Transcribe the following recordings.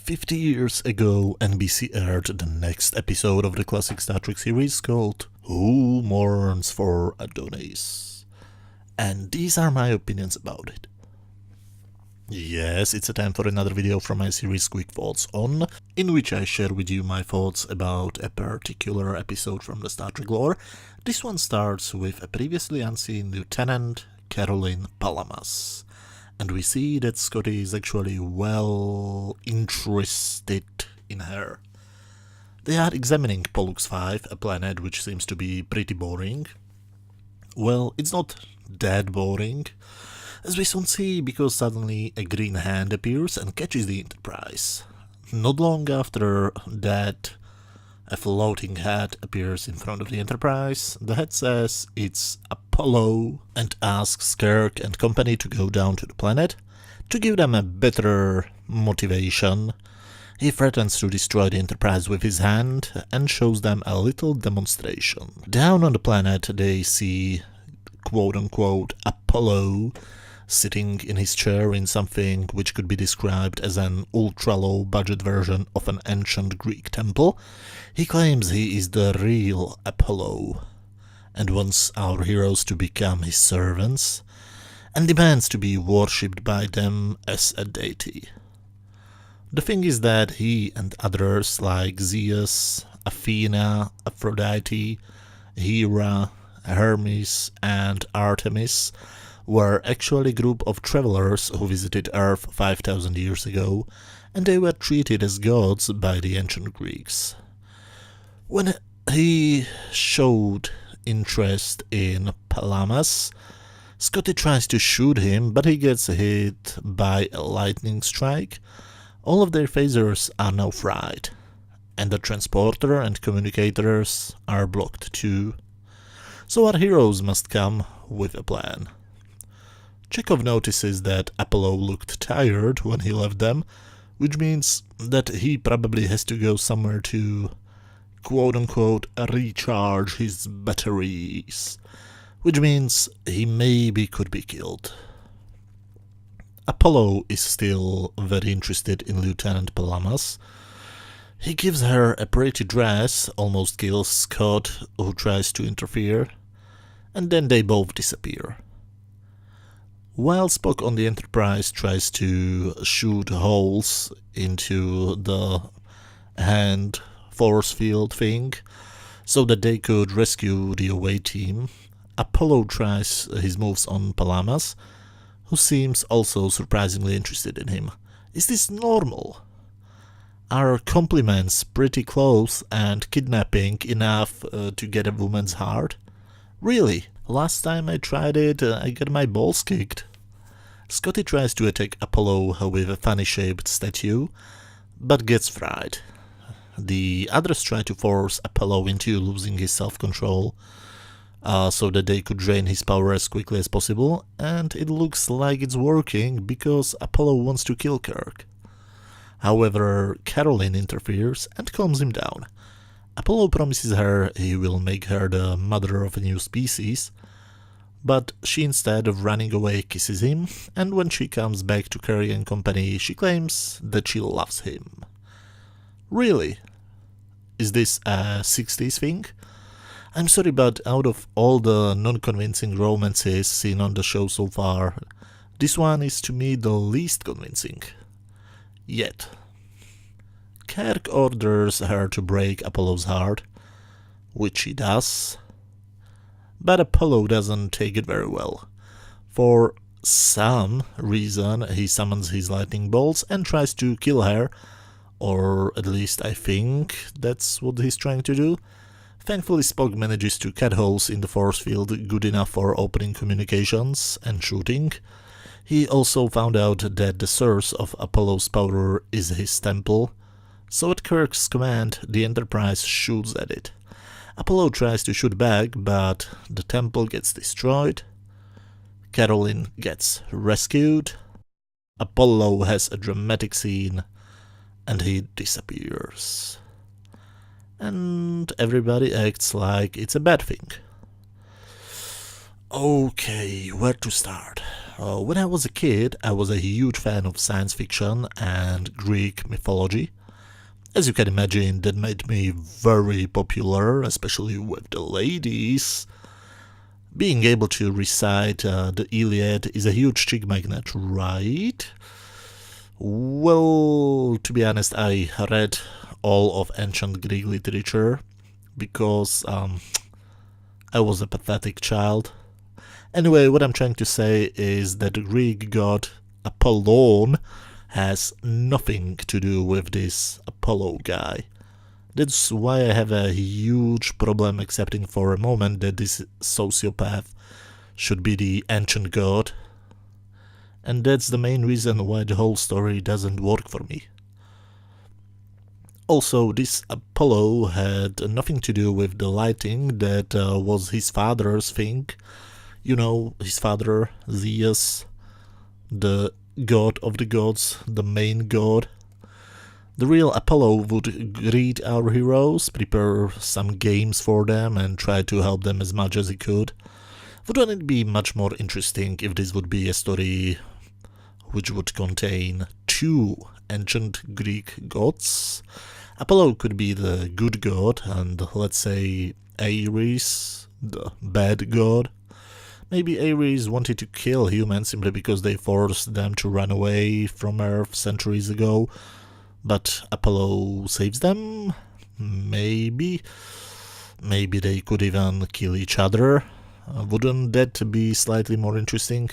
50 years ago, NBC aired the next episode of the classic Star Trek series called Who Mourns For Adonais? And these are my opinions about it. Yes, it's a time for another video from my series Quick Thoughts On, in which I share with you my thoughts about a particular episode from the Star Trek lore. This one starts with a previously unseen Lieutenant Caroline Palamas. And we see that Scotty is actually well interested in her. They are examining Pollux 5, a planet which seems to be pretty boring. Well, it's not that boring, as we soon see, because suddenly a green hand appears and catches the Enterprise. Not long after that, a floating head appears in front of the Enterprise. The head says it's Apollo and asks Kirk and company to go down to the planet. To give them a better motivation, he threatens to destroy the Enterprise with his hand and shows them a little demonstration. Down on the planet they see quote-unquote Apollo sitting in his chair in something which could be described as an ultra-low budget version of an ancient Greek temple. He claims he is the real Apollo and wants our heroes to become his servants and demands to be worshipped by them as a deity. The thing is that he and others like Zeus, Athena, Aphrodite, Hera, Hermes and Artemis were actually a group of travelers who visited Earth 5,000 years ago, and they were treated as gods by the ancient Greeks. When he showed interest in Palamas, Scotty tries to shoot him, but he gets hit by a lightning strike. All of their phasers are now fried, and the transporter and communicators are blocked too. So our heroes must come with a plan. Chekhov notices that Apollo looked tired when he left them, which means that he probably has to go somewhere to quote-unquote recharge his batteries, which means he maybe could be killed. Apollo is still very interested in Lieutenant Palamas. He gives her a pretty dress, almost kills Scott, who tries to interfere, and then they both disappear. While Spock on the Enterprise tries to shoot holes into the hand force field thing so that they could rescue the away team, Apollo tries his moves on Palamas, who seems also surprisingly interested in him. Is this normal? Are compliments pretty close and kidnapping enough to get a woman's heart? Really? Last time I tried it, I got my balls kicked. Scotty tries to attack Apollo with a funny-shaped statue, but gets fried. The others try to force Apollo into losing his self-control, so that they could drain his power as quickly as possible, and it looks like it's working because Apollo wants to kill Kirk. However, Caroline interferes and calms him down. Apollo promises her he will make her the mother of a new species, but she, instead of running away, kisses him, and when she comes back to Kirk and company, she claims that she loves him. Really? Is this a 60s thing? I'm sorry, but out of all the non-convincing romances seen on the show so far, this one is to me the least convincing. Yet. Kirk orders her to break Apollo's heart, which she does, but Apollo doesn't take it very well. For some reason, he summons his lightning bolts and tries to kill her, or at least I think that's what he's trying to do. Thankfully, Spock manages to cut holes in the force field good enough for opening communications and shooting. He also found out that the source of Apollo's power is his temple, so at Kirk's command, the Enterprise shoots at it. Apollo tries to shoot back, but the temple gets destroyed. Caroline gets rescued. Apollo has a dramatic scene, and he disappears. And everybody acts like it's a bad thing. Okay, where to start? When I was a kid, I was a huge fan of science fiction and Greek mythology. As you can imagine, that made me very popular, especially with the ladies. Being able to recite the Iliad is a huge chick magnet, right? Well, to be honest, I read all of ancient Greek literature because I was a pathetic child. Anyway, what I'm trying to say is that the Greek god Apollon has nothing to do with this Apollo guy. That's why I have a huge problem accepting for a moment that this sociopath should be the ancient god. And that's the main reason why the whole story doesn't work for me. Also, this Apollo had nothing to do with the lighting that was his father's thing. You know, his father, Zeus, the god of the gods, the main god. The real Apollo would greet our heroes, prepare some games for them, and try to help them as much as he could. Wouldn't it be much more interesting if this would be a story which would contain two ancient Greek gods? Apollo could be the good god, and let's say Ares, the bad god. Maybe Ares wanted to kill humans simply because they forced them to run away from Earth centuries ago, but Apollo saves them? Maybe. Maybe they could even kill each other. Wouldn't that be slightly more interesting?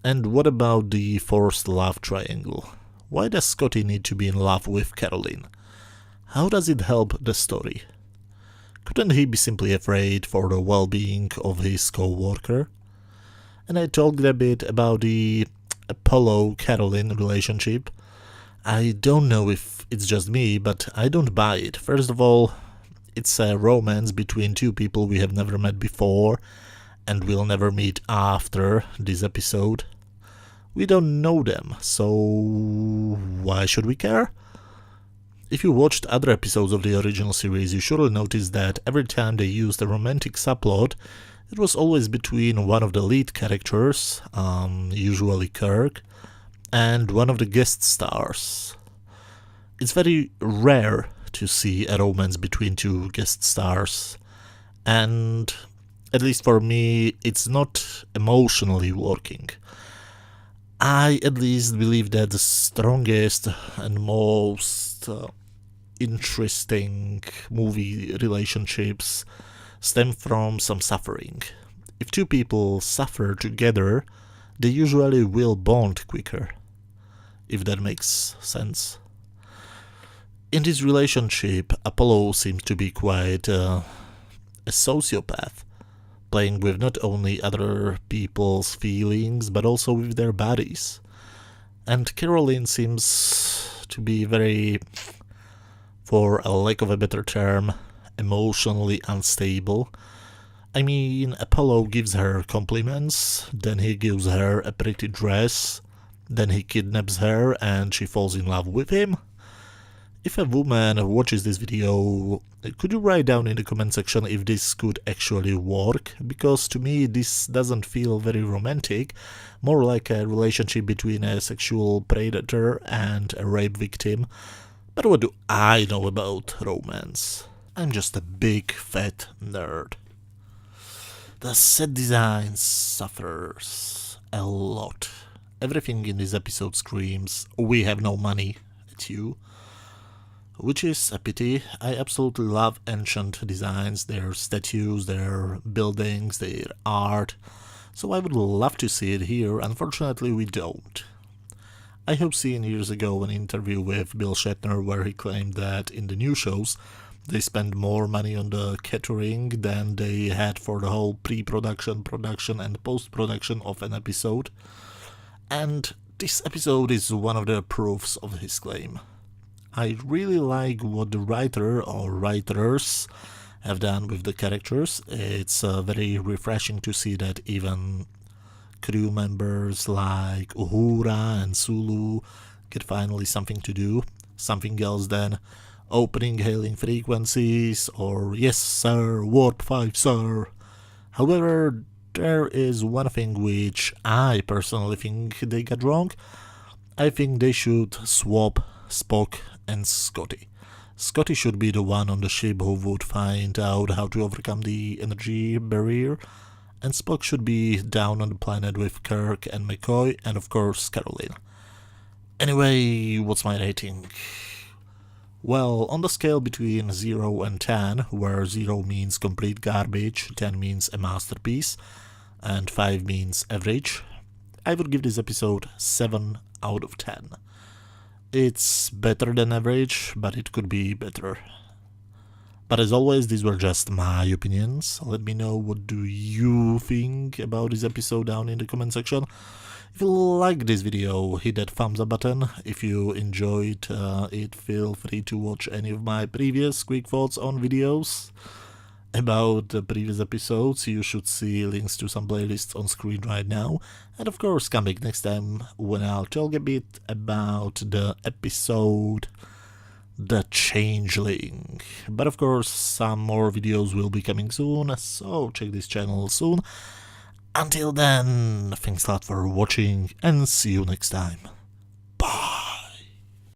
And what about the forced love triangle? Why does Scotty need to be in love with Caroline? How does it help the story? Couldn't he be simply afraid for the well-being of his co-worker? And I talked a bit about the Apollo-Caroline relationship. I don't know if it's just me, but I don't buy it. First of all, it's a romance between two people we have never met before and will never meet after this episode. We don't know them, so why should we care? If you watched other episodes of the original series, you surely noticed that every time they used a romantic subplot, it was always between one of the lead characters, usually Kirk, and one of the guest stars. It's very rare to see a romance between two guest stars, and at least for me, it's not emotionally working. I at least believe that the strongest and most interesting movie relationships stem from some suffering. If two people suffer together, they usually will bond quicker, if that makes sense. In this relationship, Apollo seems to be quite a sociopath, playing with not only other people's feelings, but also with their bodies. And Caroline seems to be very, for a lack of a better term, emotionally unstable. I mean, Apollo gives her compliments, then he gives her a pretty dress, then he kidnaps her and she falls in love with him. If a woman watches this video, could you write down in the comment section if this could actually work? Because to me this doesn't feel very romantic, more like a relationship between a sexual predator and a rape victim. But what do I know about romance? I'm just a big fat nerd. The set design suffers a lot. Everything in this episode screams, "We have no money," at you. Which is a pity. I absolutely love ancient designs, their statues, their buildings, their art, so I would love to see it here. Unfortunately, we don't. I have seen years ago an interview with Bill Shatner where he claimed that in the new shows they spend more money on the catering than they had for the whole pre-production, production and post-production of an episode. And this episode is one of the proofs of his claim. I really like what the writer or writers have done with the characters. It's very refreshing to see that even crew members like Uhura and Sulu get finally something to do, something else than opening hailing frequencies or "yes sir, warp 5 sir." However, there is one thing which I personally think they got wrong. I think they should swap Spock and Scotty. Scotty should be the one on the ship who would find out how to overcome the energy barrier, and Spock should be down on the planet with Kirk and McCoy, and of course Caroline. Anyway, what's my rating? Well, on the scale between 0 and 10, where 0 means complete garbage, 10 means a masterpiece, and 5 means average, I would give this episode 7 out of 10. It's better than average, but it could be better. But as always, these were just my opinions. Let me know what do you think about this episode down in the comment section. If you like this video, hit that thumbs up button. If you enjoyed it, feel free to watch any of my previous quick thoughts on videos about the previous episodes. You should see links to some playlists on screen right now. And of course, come back next time when I'll talk a bit about the episode The Changeling. But of course, some more videos will be coming soon, so check this channel soon. Until then, thanks a lot for watching and see you next time.